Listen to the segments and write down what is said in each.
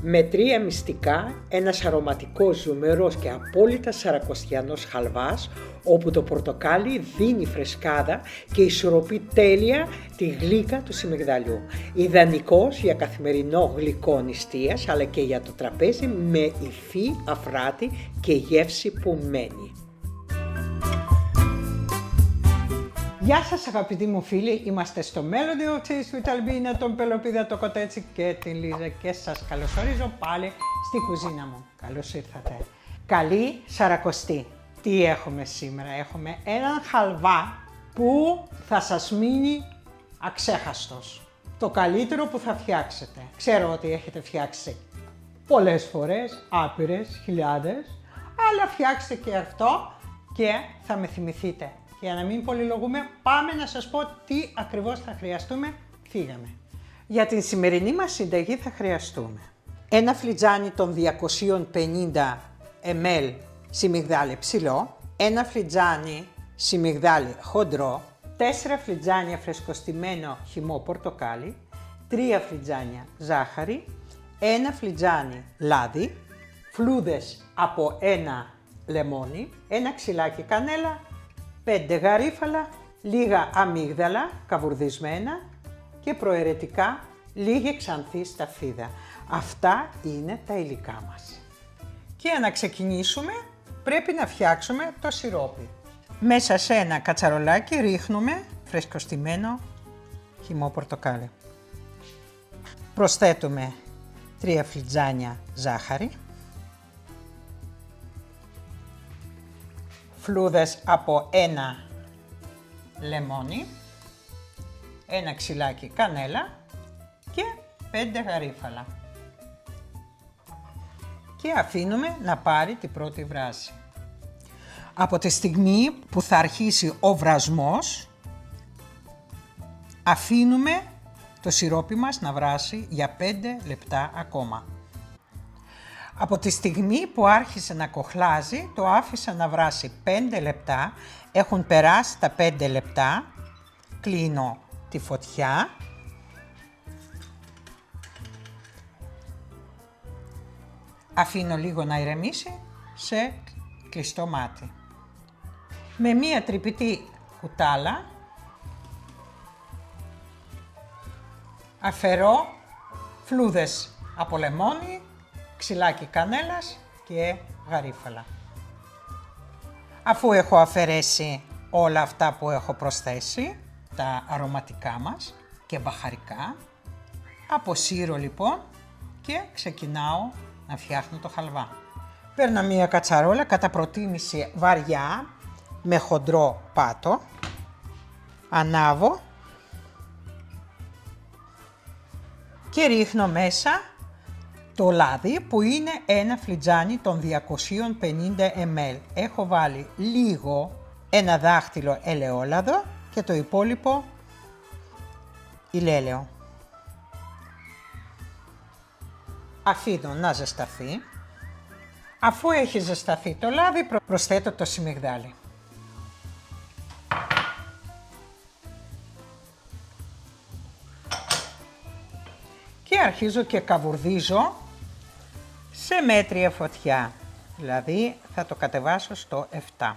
Με 3 μυστικά, ένας αρωματικός, ζουμερός και απόλυτα σαρακοστιανός χαλβάς, όπου το πορτοκάλι δίνει φρεσκάδα και ισορροπεί τέλεια τη γλύκα του σιμιγδαλιού. Ιδανικός για καθημερινό γλυκό νηστείας, αλλά και για το τραπέζι με υφή, αφράτη και γεύση που μένει. Γεια σας αγαπητοί μου φίλοι, είμαστε στο Melody of Cheese with Albina, τον Πελοπίδα, το Κοτέτσι και την Λίζα και σας καλωσορίζω πάλι στη κουζίνα μου. Καλώς ήρθατε. Καλή Σαρακοστή. Τι έχουμε σήμερα? Έχουμε έναν χαλβά που θα σας μείνει αξέχαστος. Το καλύτερο που θα φτιάξετε. Ξέρω ότι έχετε φτιάξει πολλές φορές, άπειρες, χιλιάδες, αλλά φτιάξτε και αυτό και θα με θυμηθείτε. Για να μην πολυλογούμε, πάμε να σας πω τι ακριβώς θα χρειαστούμε. Φύγαμε. Για την σημερινή μας συνταγή θα χρειαστούμε ένα φλιτζάνι των 250 ml σιμιγδάλι ψηλό, ένα φλιτζάνι σιμιγδάλι χοντρό, 4 φλιτζάνια φρεσκοστημένο χυμό πορτοκάλι, 3 φλιτζάνια ζάχαρη, ένα φλιτζάνι λάδι, φλούδες από ένα λεμόνι, ένα ξυλάκι κανέλα, 5 γαρίφαλα, λίγα αμύγδαλα καβουρδισμένα και προαιρετικά λίγη ξανθή σταφίδα. Αυτά είναι τα υλικά μας. Και για να ξεκινήσουμε πρέπει να φτιάξουμε το σιρόπι. Μέσα σε ένα κατσαρολάκι ρίχνουμε φρεσκοστημένο χυμό πορτοκάλι. Προσθέτουμε 3 φλιτζάνια ζάχαρη, φλούδες από ένα λεμόνι, ένα ξυλάκι κανέλα και 5 γαρίφαλα. Και αφήνουμε να πάρει την πρώτη βράση. Από τη στιγμή που θα αρχίσει ο βρασμός, αφήνουμε το σιρόπι μας να βράσει για 5 λεπτά ακόμα. Από τη στιγμή που άρχισε να κοχλάζει, το άφησα να βράσει 5 λεπτά. Έχουν περάσει τα 5 λεπτά. Κλείνω τη φωτιά. Αφήνω λίγο να ηρεμήσει σε κλειστό μάτι. Με μία τρυπητή κουτάλα αφαιρώ φλούδες από λεμόνι, ξυλάκι κανέλας και γαρίφαλα. Αφού έχω αφαιρέσει όλα αυτά που έχω προσθέσει, τα αρωματικά μας και μπαχαρικά, αποσύρω λοιπόν και ξεκινάω να φτιάχνω το χαλβά. Παίρνω μία κατσαρόλα κατά προτίμηση βαριά με χοντρό πάτο, ανάβω και ρίχνω μέσα το λάδι που είναι ένα φλιτζάνι των 250 ml. Έχω βάλει λίγο ένα δάχτυλο ελαιόλαδο και το υπόλοιπο ηλέλαιο. Αφήνω να ζεσταθεί. Αφού έχει ζεσταθεί το λάδι, προσθέτω το σιμιγδάλι. Και αρχίζω και καβουρδίζω σε μέτρια φωτιά, δηλαδή θα το κατεβάσω στο 7.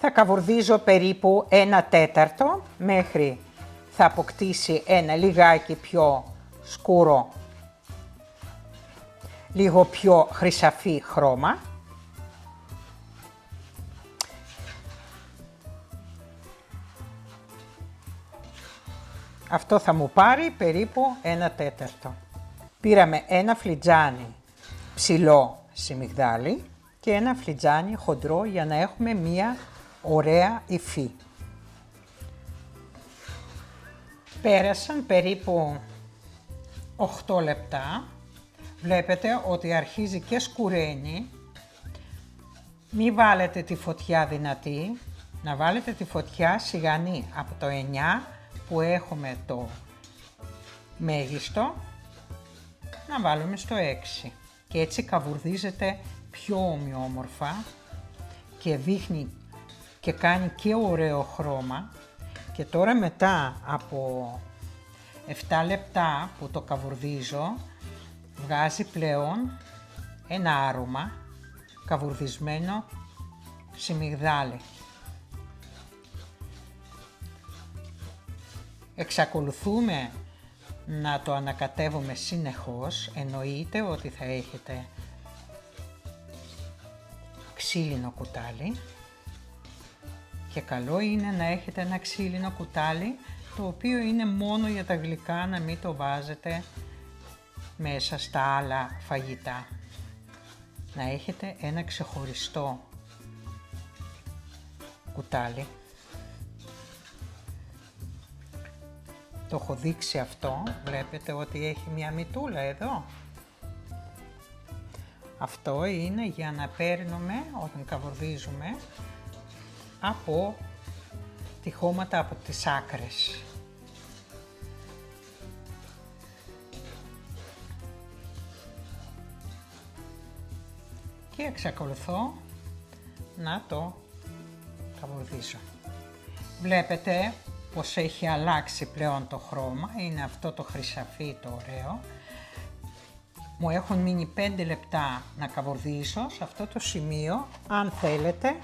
Θα καβουρδίζω περίπου 1/4 μέχρι θα αποκτήσει ένα λιγάκι πιο σκούρο, λίγο πιο χρυσαφί χρώμα. Αυτό θα μου πάρει περίπου 1/4. Πήραμε ένα φλιτζάνι ψηλό σιμιγδάλι και ένα φλιτζάνι χοντρό για να έχουμε μία ωραία υφή. Πέρασαν περίπου 8 λεπτά. Βλέπετε ότι αρχίζει και σκουραίνει. Μη βάλετε τη φωτιά δυνατή, να βάλετε τη φωτιά σιγανή από το 9 που έχουμε το μέγιστο, να βάλουμε στο 6 και έτσι καβουρδίζεται πιο ομοιόμορφα και δείχνει και κάνει και ωραίο χρώμα. Και τώρα μετά από 7 λεπτά που το καβουρδίζω, βγάζει πλέον ένα άρωμα καβουρδισμένο σιμιγδάλι. Εξακολουθούμε να το ανακατεύουμε συνεχώς, εννοείται ότι θα έχετε ξύλινο κουτάλι και καλό είναι να έχετε ένα ξύλινο κουτάλι το οποίο είναι μόνο για τα γλυκά, να μην το βάζετε μέσα στα άλλα φαγητά. Να έχετε ένα ξεχωριστό κουτάλι. Το έχω δείξει αυτό, βλέπετε ότι έχει μια μυτούλα εδώ. Αυτό είναι για να παίρνουμε όταν καβουρδίζουμε από τυχώματα από τις άκρες. Και εξακολουθώ να το καβουρδίζω. Βλέπετε πως έχει αλλάξει πλέον το χρώμα, είναι αυτό το χρυσαφί το ωραίο. Μου έχουν μείνει 5 λεπτά να καβουρδίσω. Σε αυτό το σημείο, αν θέλετε,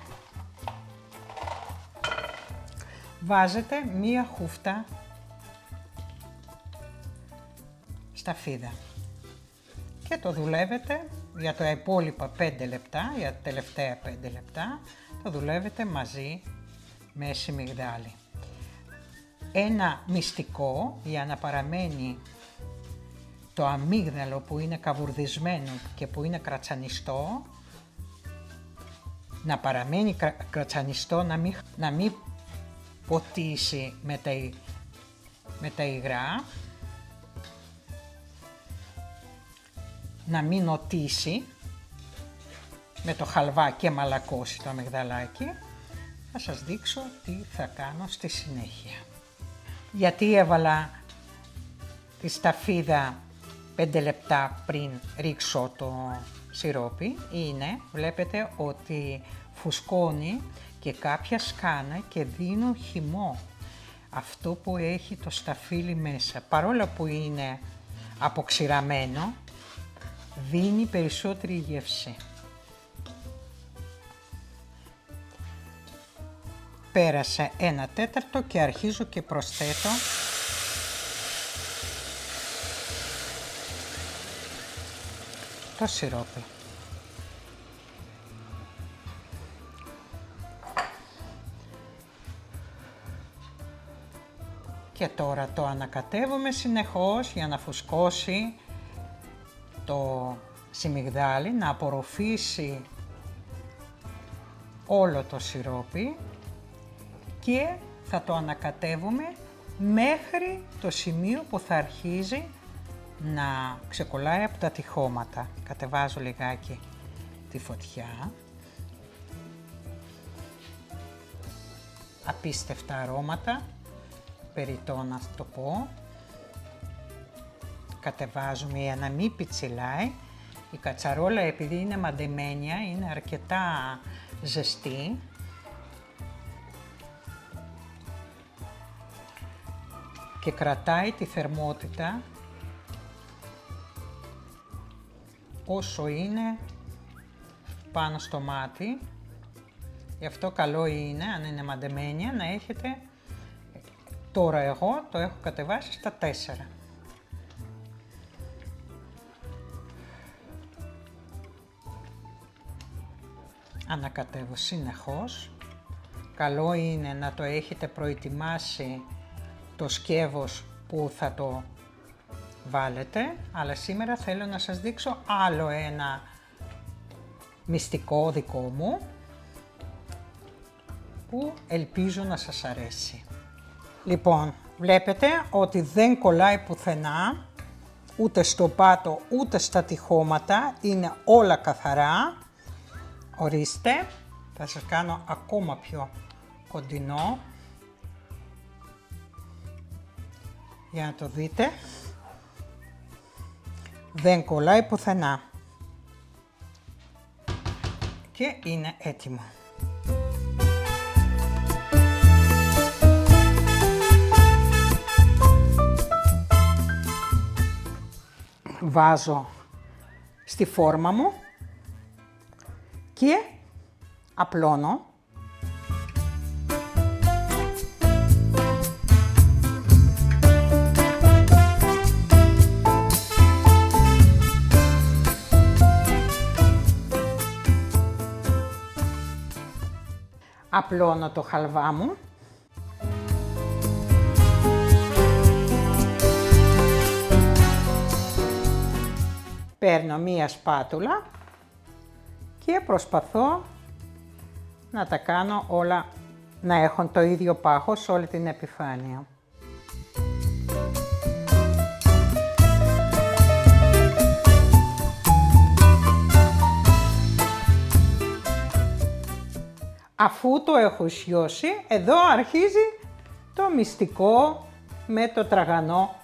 βάζετε μία χούφτα σταφίδα και το δουλεύετε για τα υπόλοιπα 5 λεπτά, για τα τελευταία 5 λεπτά, το δουλεύετε μαζί με σιμιγδάλι. Ένα μυστικό για να παραμένει το αμύγδαλο που είναι καβουρδισμένο και που είναι κρατσανιστό, να παραμένει κρατσανιστό, να μην ποτίσει με τα υγρά, να μην νοτίσει με το χαλβά και μαλακώσει το αμυγδαλάκι. Θα σας δείξω τι θα κάνω στη συνέχεια. Γιατί έβαλα τη σταφίδα 5 λεπτά πριν ρίξω το σιρόπι, είναι, βλέπετε ότι φουσκώνει και κάποια σκάνα και δίνω χυμό. Αυτό που έχει το σταφύλι μέσα, παρόλο που είναι αποξηραμένο, δίνει περισσότερη γεύση. Πέρασε 1/4 και αρχίζω και προσθέτω το σιρόπι. Και τώρα το ανακατεύουμε συνεχώς για να φουσκώσει το σιμιγδάλι, να απορροφήσει όλο το σιρόπι και θα το ανακατεύουμε μέχρι το σημείο που θα αρχίζει να ξεκολλάει από τα τυχώματα. Κατεβάζω λιγάκι τη φωτιά. Απίστευτα αρώματα, περιττό να το πω. Κατεβάζουμε για να μην πιτσιλάει. Η κατσαρόλα, επειδή είναι μαντεμένια, είναι αρκετά ζεστή. Και κρατάει τη θερμότητα όσο είναι πάνω στο μάτι. Γι' αυτό καλό είναι, αν είναι μαντεμένια, να έχετε, τώρα εγώ το έχω κατεβάσει στα 4. Ανακατεύω συνεχώς. Καλό είναι να το έχετε προετοιμάσει το σκεύος που θα το βάλετε, αλλά σήμερα θέλω να σας δείξω άλλο ένα μυστικό δικό μου που ελπίζω να σας αρέσει. Λοιπόν, βλέπετε ότι δεν κολλάει πουθενά, ούτε στο πάτο ούτε στα τυχώματα, είναι όλα καθαρά. Ορίστε, θα σας κάνω ακόμα πιο κοντινό για να το δείτε. Δεν κολλάει πουθενά. και είναι έτοιμο. Βάζω στη φόρμα μου και απλώνω. Απλώνω το χαλβά μου. Παίρνω μία σπάτουλα και προσπαθώ να τα κάνω όλα να έχουν το ίδιο πάχο σε όλη την επιφάνεια. Αφού το έχω σιώσει, εδώ αρχίζει το μυστικό με το τραγανό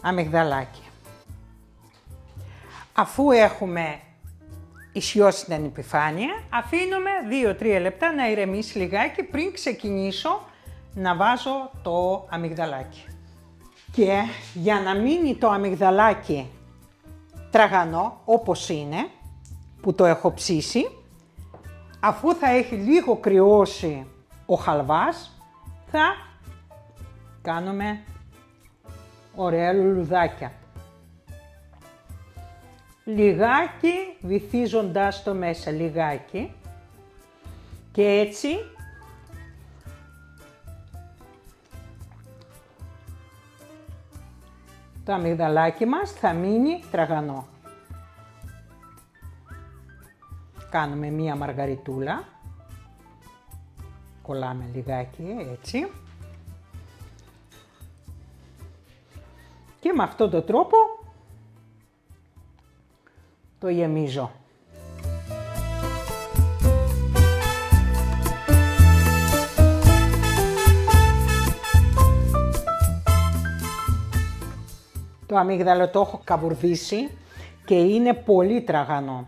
αμυγδαλάκι. Αφού έχουμε ισιώσει την επιφάνεια, αφήνουμε 2-3 λεπτά να ηρεμήσει λιγάκι πριν ξεκινήσω να βάζω το αμυγδαλάκι. Και για να μείνει το αμυγδαλάκι τραγανό όπως είναι, που το έχω ψήσει, αφού θα έχει λίγο κρυώσει ο χαλβάς, θα κάνουμε ωραία λουλουδάκια. Λιγάκι βυθίζοντας το μέσα, λιγάκι. Και έτσι το αμυγδαλάκι μας θα μείνει τραγανό. Κάνουμε μία μαργαριτούλα, κολλάμε λιγάκι έτσι και με αυτόν τον τρόπο το γεμίζω. Το αμύγδαλο το έχω καβουρδίσει και είναι πολύ τραγανό.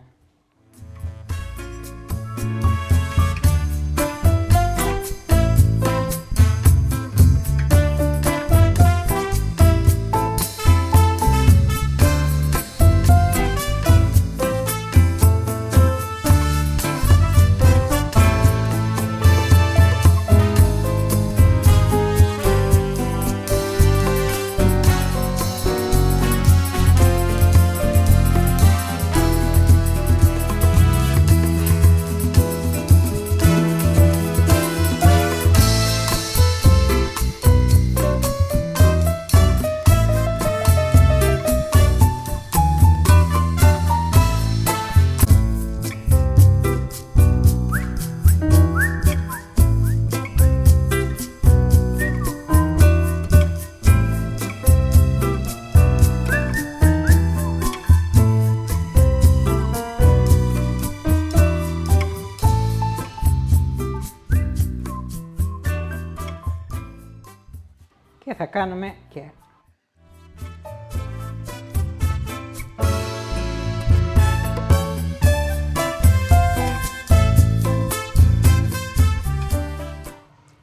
Και θα κάνουμε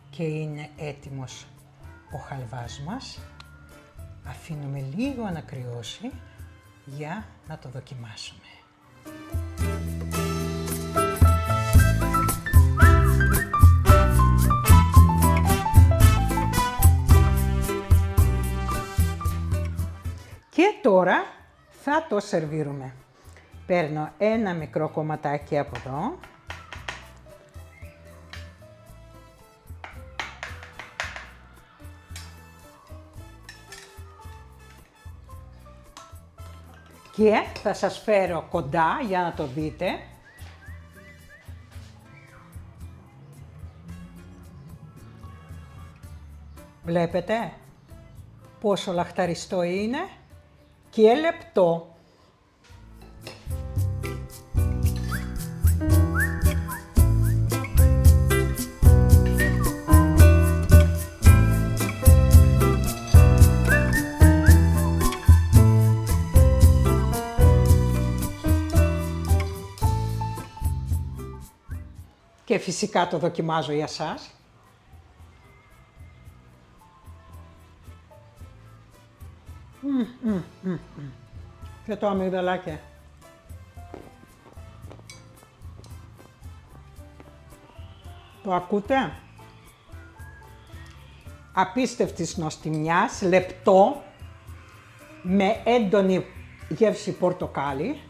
και είναι έτοιμος ο χαλβάς μας. Αφήνουμε λίγο να κρυώσει για να το δοκιμάσουμε. Και τώρα θα το σερβίρουμε. Παίρνω ένα μικρό κομματάκι από εδώ. Και θα σας φέρω κοντά για να το δείτε. Βλέπετε πόσο λαχταριστό είναι και λεπτό. Και φυσικά το δοκιμάζω για σας. Και το αμυγδαλάκι. Το ακούτε? Απίστευτης νοστιμιάς, λεπτό, με έντονη γεύση πορτοκάλι.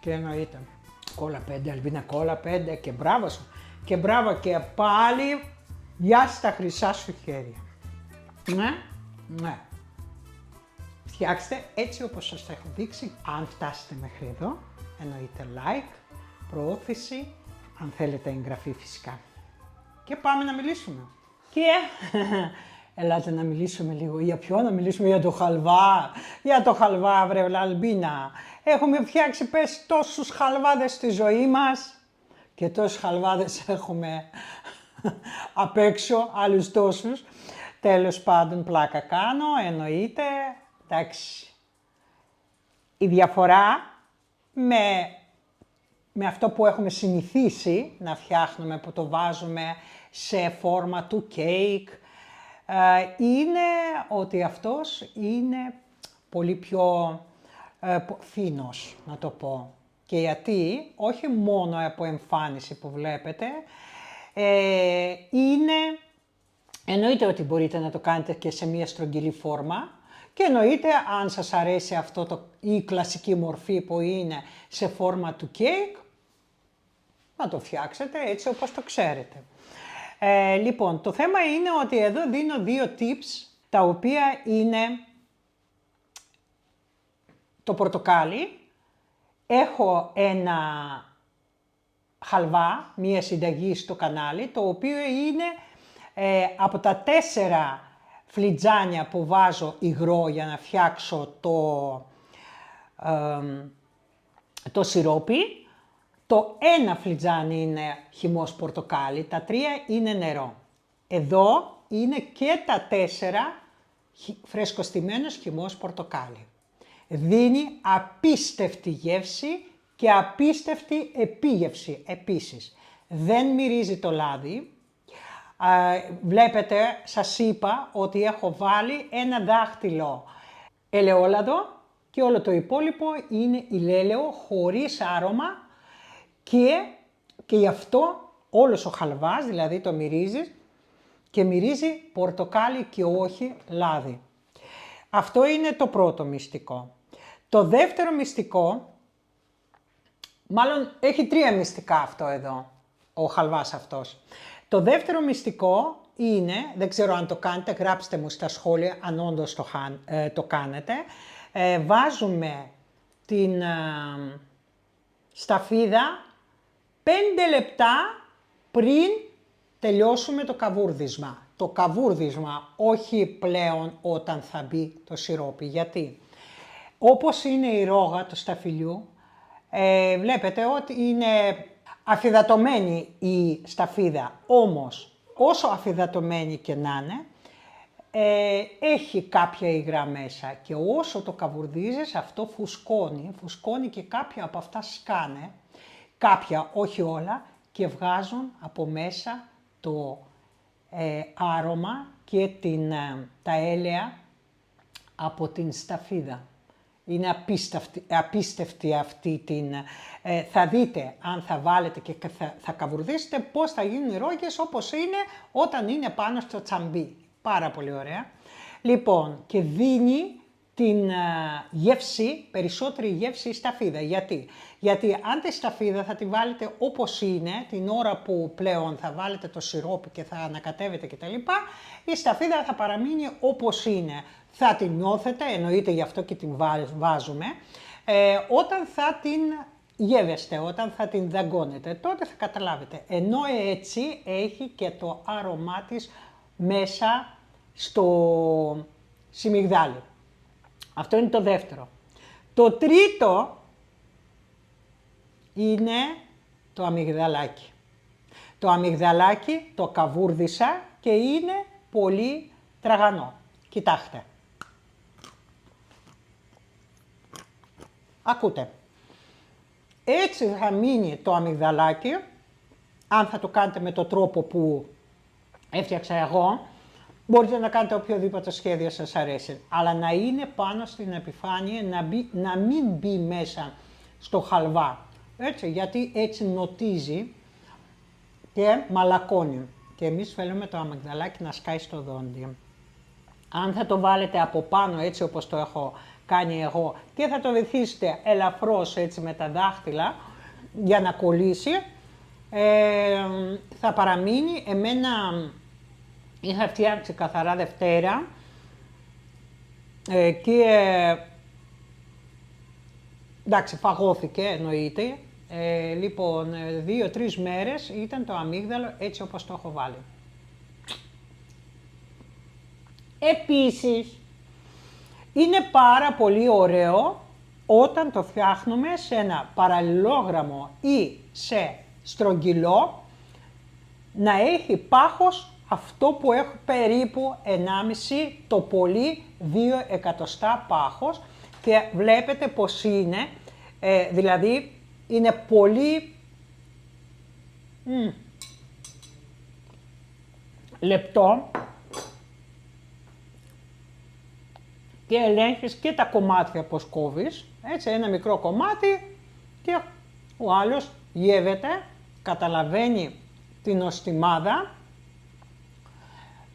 Και εννοείται, κόλλα 5, Αλβίνα, κόλλα 5 και μπράβο σου. Και μπράβο και πάλι, γεια στα χρυσά σου χέρια. Ναι. Φτιάξτε έτσι όπως σας τα έχω δείξει. Αν φτάσετε μέχρι εδώ, εννοείται like, προώθηση, αν θέλετε εγγραφή φυσικά. Και πάμε να μιλήσουμε. Και ελάτε να μιλήσουμε λίγο. Για ποιο να μιλήσουμε? Για το χαλβά. Για το χαλβά, βρε Αλμπίνα. Έχουμε φτιάξει πες τόσους χαλβάδες στη ζωή μας. Και τόσους χαλβάδες έχουμε απ' έξω, άλλους τόσους. Τέλος πάντων, πλάκα κάνω, εννοείται. Εντάξει. Η διαφορά με αυτό που έχουμε συνηθίσει να φτιάχνουμε, που το βάζουμε σε φόρμα του κέικ, είναι ότι αυτός είναι πολύ πιο φίνος, να το πω. Και γιατί, όχι μόνο από εμφάνιση που βλέπετε, εννοείται ότι μπορείτε να το κάνετε και σε μια στρογγυλή φόρμα και εννοείται αν σας αρέσει η κλασική μορφή που είναι σε φόρμα του κέικ, να το φτιάξετε έτσι όπως το ξέρετε. Λοιπόν, το θέμα είναι ότι εδώ δίνω 2 tips, τα οποία είναι το πορτοκάλι. Έχω ένα χαλβά, μία συνταγή στο κανάλι, το οποίο είναι από τα 4 φλιτζάνια που βάζω υγρό για να φτιάξω το σιρόπι. Το 1 φλιτζάνι είναι χυμός πορτοκάλι, τα 3 είναι νερό. Εδώ είναι και τα 4 φρεσκοστημένος χυμός πορτοκάλι. Δίνει απίστευτη γεύση και απίστευτη επίγευση επίσης. Δεν μυρίζει το λάδι. Βλέπετε, σας είπα ότι έχω βάλει ένα δάχτυλο ελαιόλαδο και όλο το υπόλοιπο είναι ηλέλαιο χωρίς άρωμα και γι' αυτό όλος ο χαλβάς, δηλαδή το μυρίζεις και μυρίζει πορτοκάλι και όχι λάδι. Αυτό είναι το πρώτο μυστικό. Το δεύτερο μυστικό, μάλλον έχει 3 μυστικά αυτό εδώ, ο χαλβάς αυτός. Το δεύτερο μυστικό είναι, δεν ξέρω αν το κάνετε, γράψτε μου στα σχόλια αν όντως το κάνετε. Βάζουμε την σταφίδα 5 λεπτά πριν τελειώσουμε το καβούρδισμα. Το καβούρδισμα, όχι πλέον όταν θα μπει το σιρόπι. Γιατί? Όπως είναι η ρόγα του σταφυλιού, βλέπετε ότι είναι αφυδατωμένη η σταφίδα. Όμως, όσο αφυδατωμένη και να είναι, έχει κάποια υγρά μέσα και όσο το καβουρδίζεις αυτό φουσκώνει και κάποια από αυτά σκάνε, κάποια, όχι όλα, και βγάζουν από μέσα το άρωμα και τα έλαια από την σταφίδα. Είναι απίστευτη αυτή θα δείτε αν θα βάλετε και θα καβουρδίσετε πώς θα γίνουν οι ρόγες όπως είναι όταν είναι πάνω στο τσαμπί. Πάρα πολύ ωραία. Λοιπόν, και δίνει την γεύση, περισσότερη γεύση η σταφίδα. Γιατί αν τη σταφίδα θα τη βάλετε όπως είναι, την ώρα που πλέον θα βάλετε το σιρόπι και θα ανακατεύετε κτλ, η σταφίδα θα παραμείνει όπως είναι. Θα την νιώθετε, εννοείται γι' αυτό και την βάζουμε, όταν θα την γεύεστε, όταν θα την δαγκώνετε, τότε θα καταλάβετε. Ενώ έτσι έχει και το άρωμά της μέσα στο σιμιγδάλι. Αυτό είναι το δεύτερο. Το τρίτο είναι το αμυγδαλάκι. Το αμυγδαλάκι το καβούρδισα και είναι πολύ τραγανό. Κοιτάξτε. Ακούτε. Έτσι θα μείνει το αμυγδαλάκι, αν θα το κάνετε με τον τρόπο που έφτιαξα εγώ. Μπορείτε να κάνετε οποιοδήποτε σχέδιο σας αρέσει, αλλά να είναι πάνω στην επιφάνεια, να μην μπει μέσα στο χαλβά. Έτσι, γιατί έτσι νοτίζει και μαλακώνει. Και εμείς θέλουμε το αμυγδαλάκι να σκάει στο δόντι. Αν θα το βάλετε από πάνω έτσι όπως το έχω κάνει εγώ και θα το βυθίσετε ελαφρώς έτσι με τα δάχτυλα για να κολλήσει, θα παραμείνει. Εμένα είχα φτιάξει καθαρά Δευτέρα και εντάξει, φαγώθηκε εννοείται. Λοιπόν, 2-3 μέρες ήταν το αμύγδαλο έτσι όπως το έχω βάλει. Επίσης, είναι πάρα πολύ ωραίο όταν το φτιάχνουμε σε ένα παραλληλόγραμμο ή σε στρογγυλό, να έχει πάχος αυτό που έχω περίπου 1,5 το πολύ 2 εκατοστά πάχος, και βλέπετε πως είναι, δηλαδή είναι πολύ λεπτό και ελέγχεις και τα κομμάτια πως κόβεις, έτσι ένα μικρό κομμάτι και ο άλλος γεύεται, καταλαβαίνει την νοστιμάδα,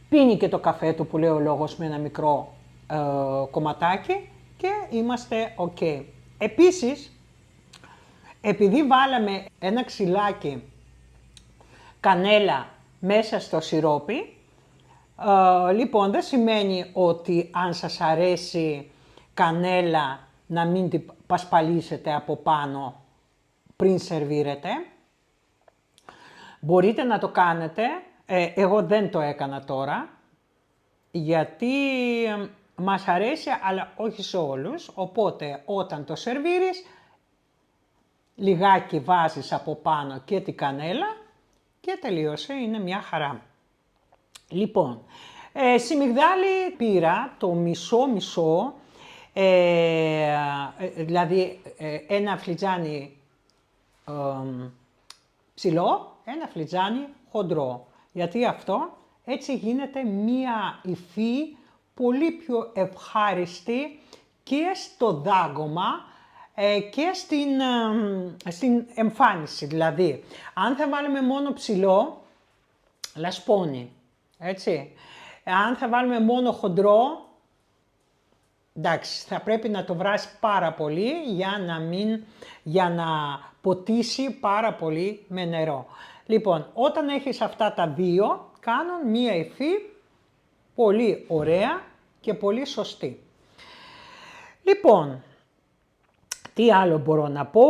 πίνει και το καφέ του που λέει ο λόγος με ένα μικρό κομματάκι και είμαστε ok. Επίσης, επειδή βάλαμε ένα ξυλάκι κανέλα μέσα στο σιρόπι, λοιπόν δεν σημαίνει ότι αν σας αρέσει κανέλα να μην την πασπαλίσετε από πάνω πριν σερβίρετε. Μπορείτε να το κάνετε, εγώ δεν το έκανα τώρα, γιατί μας αρέσει αλλά όχι σε όλους, οπότε όταν το σερβίρεις, λιγάκι βάζεις από πάνω και την κανέλα και τελείωσε, είναι μια χαρά. Λοιπόν, σιμιγδάλι πήρα το μισό-μισό, δηλαδή ένα φλιτζάνι ψηλό, ένα φλιτζάνι χοντρό. Γιατί αυτό έτσι γίνεται μία υφή πολύ πιο ευχάριστη και στο δάγκωμα και στην εμφάνιση. Δηλαδή, αν θα βάλουμε μόνο ψηλό, λασπώνει, έτσι. Αν θα βάλουμε μόνο χοντρό, εντάξει, θα πρέπει να το βράσεις πάρα πολύ για να ποτίσει πάρα πολύ με νερό. Λοιπόν, όταν έχεις αυτά τα δύο, κάνουν μία υφή πολύ ωραία και πολύ σωστή. Λοιπόν, τι άλλο μπορώ να πω,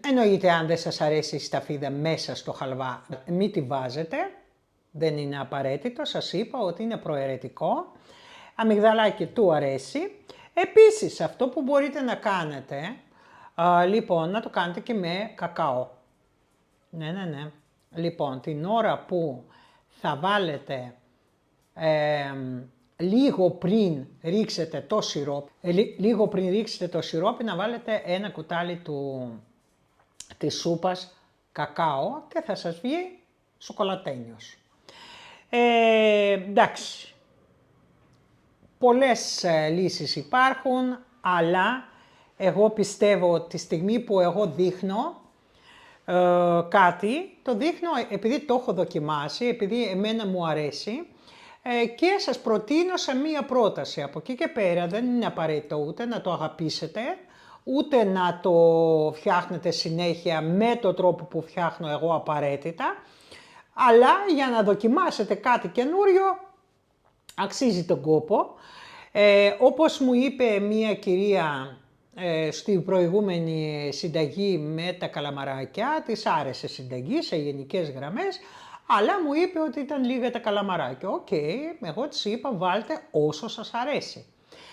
εννοείται αν δεν σας αρέσει η σταφίδα μέσα στο χαλβά, μην τη βάζετε, δεν είναι απαραίτητο, σας είπα ότι είναι προαιρετικό, αμυγδαλάκι του αρέσει. Επίσης, αυτό που μπορείτε να κάνετε, λοιπόν, να το κάνετε και με κακάο. Ναι. Λοιπόν, την ώρα που θα βάλετε λίγο πριν ρίξετε το σιρόπι, να βάλετε ένα κουτάλι της σούπας κακάο και θα σας βγει σοκολατένιος. Εντάξει, πολλές λύσεις υπάρχουν, αλλά εγώ πιστεύω ότι τη στιγμή που εγώ δείχνω κάτι, το δείχνω επειδή το έχω δοκιμάσει, επειδή εμένα μου αρέσει και σας προτείνω σε μία πρόταση. Από εκεί και πέρα δεν είναι απαραίτητο ούτε να το αγαπήσετε, ούτε να το φτιάχνετε συνέχεια με τον τρόπο που φτιάχνω εγώ απαραίτητα, αλλά για να δοκιμάσετε κάτι καινούριο αξίζει τον κόπο. Όπως μου είπε μία κυρία στην προηγούμενη συνταγή με τα καλαμαράκια, της άρεσε συνταγή σε γενικές γραμμές, αλλά μου είπε ότι ήταν λίγα τα καλαμαράκια. Οκ, εγώ της είπα βάλτε όσο σας αρέσει.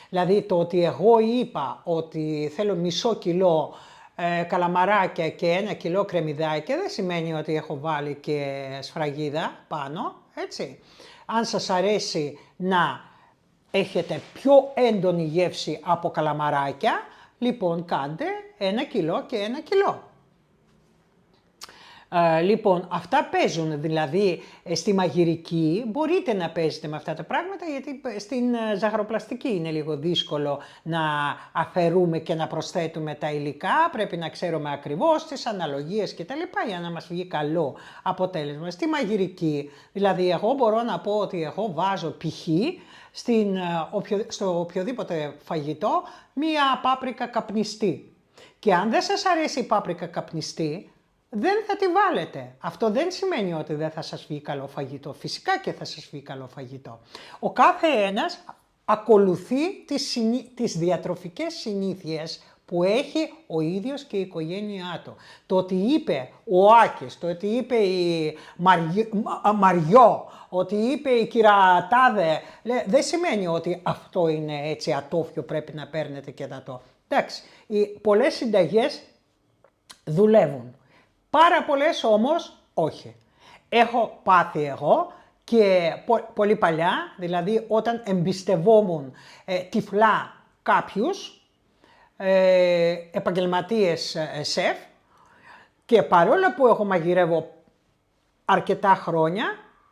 Δηλαδή το ότι εγώ είπα ότι θέλω μισό κιλό καλαμαράκια και 1 κιλό κρεμμυδάκια δεν σημαίνει ότι έχω βάλει και σφραγίδα πάνω, έτσι. Αν σας αρέσει να έχετε πιο έντονη γεύση από καλαμαράκια, Λοιπόν, κάντε 1 κιλό και 1 κιλό. Λοιπόν, αυτά παίζουν, δηλαδή στη μαγειρική μπορείτε να παίζετε με αυτά τα πράγματα, γιατί στην ζαχαροπλαστική είναι λίγο δύσκολο να αφαιρούμε και να προσθέτουμε τα υλικά, πρέπει να ξέρουμε ακριβώς τις αναλογίες και τα λοιπά για να μας βγει καλό αποτέλεσμα. Στη μαγειρική, δηλαδή εγώ μπορώ να πω ότι εγώ βάζω π.χ. στο οποιοδήποτε φαγητό μία πάπρικα καπνιστή. Και αν δεν σας αρέσει η πάπρικα καπνιστή, δεν θα τη βάλετε. Αυτό δεν σημαίνει ότι δεν θα σας βγει καλό φαγητό. Φυσικά και θα σας βγει καλό φαγητό. Ο κάθε ένας ακολουθεί τις διατροφικές συνήθειες που έχει ο ίδιος και η οικογένειά του. Το ότι είπε ο Άκης, το ότι είπε η Μαριό, ότι είπε η κυρία Τάδε, δεν σημαίνει ότι αυτό είναι έτσι ατόφιο, πρέπει να παίρνετε και να το. Εντάξει, πολλές συνταγές δουλεύουν. Πάρα πολλές όμως όχι. Έχω πάθει εγώ και πολύ παλιά, δηλαδή όταν εμπιστευόμουν τυφλά κάποιους επαγγελματίες σεφ, και παρόλο που εγώ μαγειρεύω αρκετά χρόνια,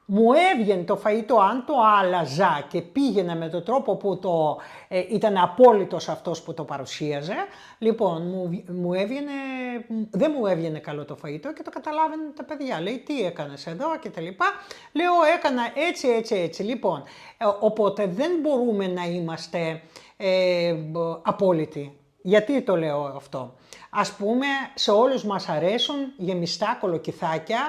μου έβγαινε το φαΐτό, αν το άλλαζα και πήγαινα με τον τρόπο που ήταν απόλυτος αυτός που το παρουσίαζε, λοιπόν μου έβγαινε, δεν μου έβγαινε καλό το φαΐτό και το καταλάβαινε τα παιδιά. Λέει, τι έκανες εδώ και τα λοιπά. Λέω, έκανα έτσι. Λοιπόν, οπότε δεν μπορούμε να είμαστε απόλυτοι. Γιατί το λέω αυτό? Ας πούμε, σε όλους μας αρέσουν γεμιστά κολοκυθάκια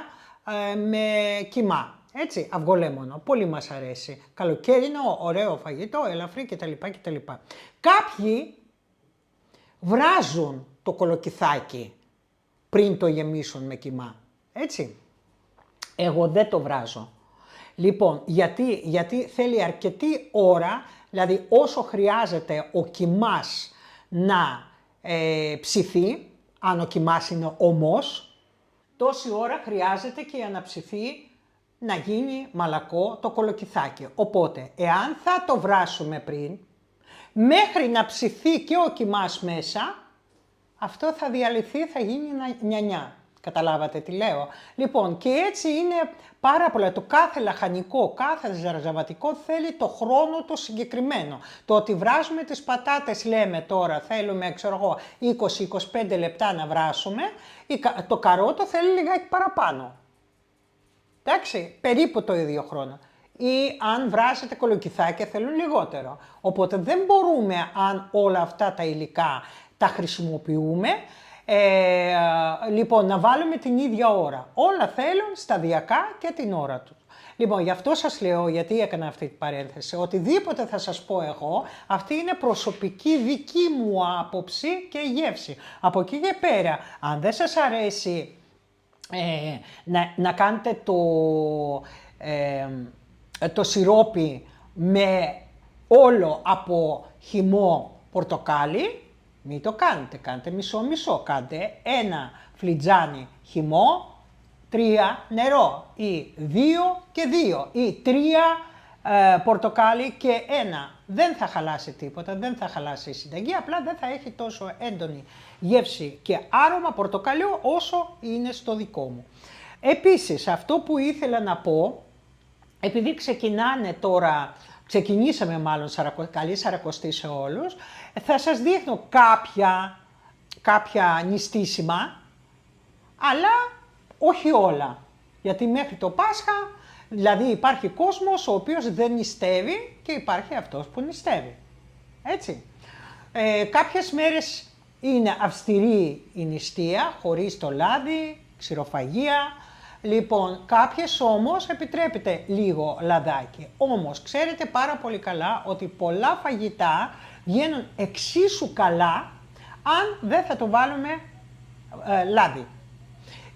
με κιμά. Έτσι, αυγολέμονο, πολύ μας αρέσει. Καλοκαίρινο, ωραίο φαγητό, ελαφρύ κτλ. Κάποιοι βράζουν το κολοκυθάκι πριν το γεμίσουν με κιμά. Έτσι. Εγώ δεν το βράζω. Λοιπόν, γιατί θέλει αρκετή ώρα, δηλαδή όσο χρειάζεται ο κιμάς να ψηθεί, αν ο κιμάς είναι ομός, τόση ώρα χρειάζεται και για να ψηθεί να γίνει μαλακό το κολοκυθάκι. Οπότε, εάν θα το βράσουμε πριν, μέχρι να ψηθεί και ο κιμάς μέσα, αυτό θα διαλυθεί, θα γίνει νιανιά. Καταλάβατε τι λέω? Λοιπόν, και έτσι είναι πάρα πολλά. Το κάθε λαχανικό, κάθε ζαρζαβατικό θέλει το χρόνο το συγκεκριμένο. Το ότι βράζουμε τις πατάτες, λέμε τώρα, θέλουμε, 20-25 λεπτά να βράσουμε, το καρότο θέλει λιγάκι παραπάνω. Εντάξει, περίπου το ίδιο χρόνο. Ή αν βράσετε κολοκυθάκια θέλουν λιγότερο. Οπότε δεν μπορούμε, αν όλα αυτά τα υλικά τα χρησιμοποιούμε, λοιπόν, να βάλουμε την ίδια ώρα. Όλα θέλουν σταδιακά και την ώρα τους. Λοιπόν, γι' αυτό σας λέω, γιατί έκανα αυτή την παρένθεση, οτιδήποτε θα σας πω εγώ, αυτή είναι προσωπική δική μου άποψη και γεύση. Από εκεί και πέρα, αν δεν σας αρέσει να κάνετε το σιρόπι με όλο από χυμό πορτοκάλι, μην το κάνετε, κάντε μισό-μισό, κάντε 1 φλιτζάνι χυμό, 3 νερό ή 2 και 2 ή 3 πορτοκάλι και 1. Δεν θα χαλάσει τίποτα, δεν θα χαλάσει η συνταγή, απλά δεν θα έχει τόσο έντονη γεύση και άρωμα πορτοκαλιού όσο είναι στο δικό μου. Επίσης, αυτό που ήθελα να πω, επειδή ξεκινήσαμε μάλλον καλή σαρακοστή σε όλους, θα σας δείχνω κάποια νηστίσιμα, αλλά όχι όλα. Γιατί μέχρι το Πάσχα, δηλαδή υπάρχει κόσμος ο οποίος δεν νηστεύει και υπάρχει αυτός που νηστεύει. Έτσι. Κάποιες μέρες είναι αυστηρή η νηστεία, χωρίς το λάδι, ξηροφαγία. Λοιπόν, κάποιες όμως επιτρέπεται λίγο λαδάκι. Όμως, ξέρετε πάρα πολύ καλά ότι πολλά φαγητά βγαίνουν εξίσου καλά αν δεν θα το βάλουμε λάδι.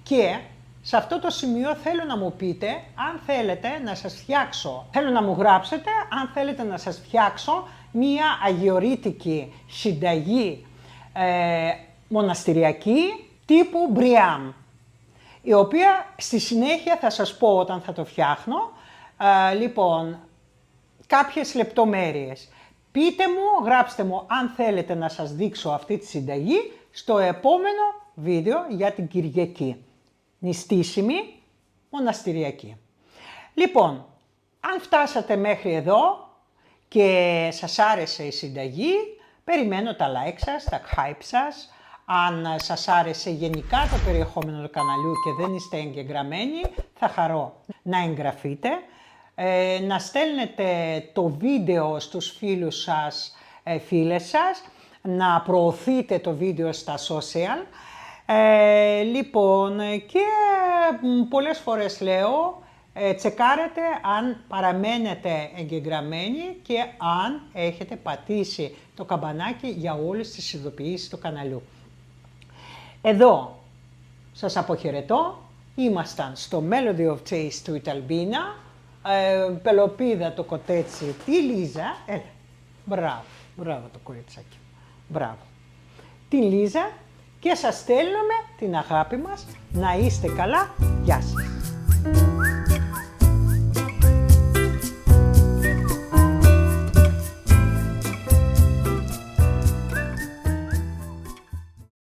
Και σε αυτό το σημείο θέλω να μου πείτε αν θέλετε να σας φτιάξω, θέλω να μου γράψετε αν θέλετε να σας φτιάξω μία αγιορείτικη συνταγή μοναστηριακή τύπου Μπριάμ, η οποία στη συνέχεια θα σας πω όταν θα το φτιάχνω, λοιπόν, κάποιες λεπτομέρειες. Πείτε μου, γράψτε μου αν θέλετε να σας δείξω αυτή τη συνταγή στο επόμενο βίντεο για την Κυριακή. Νηστίσιμη, μοναστηριακή. Λοιπόν, αν φτάσατε μέχρι εδώ και σας άρεσε η συνταγή, περιμένω τα like σας, τα hype σας. Αν σας άρεσε γενικά το περιεχόμενο του καναλιού και δεν είστε εγγεγραμμένοι, θα χαρώ να εγγραφείτε. Να στέλνετε το βίντεο στους φίλους σας, φίλες σας, να προωθείτε το βίντεο στα social. Λοιπόν, και πολλές φορές λέω, τσεκάρετε αν παραμένετε εγγεγραμμένοι και αν έχετε πατήσει το καμπανάκι για όλες τις ειδοποιήσεις του καναλιού. Εδώ σας αποχαιρετώ. Ήμασταν στο Melody of Taste του Ιταλμπίνα. Πελοπίδα το κοτέτσι, τη Λίζα. Μπράβο το κοριτσάκι. Μπράβο. Τη Λίζα και σας στέλνουμε την αγάπη μας. Να είστε καλά. Γεια σας.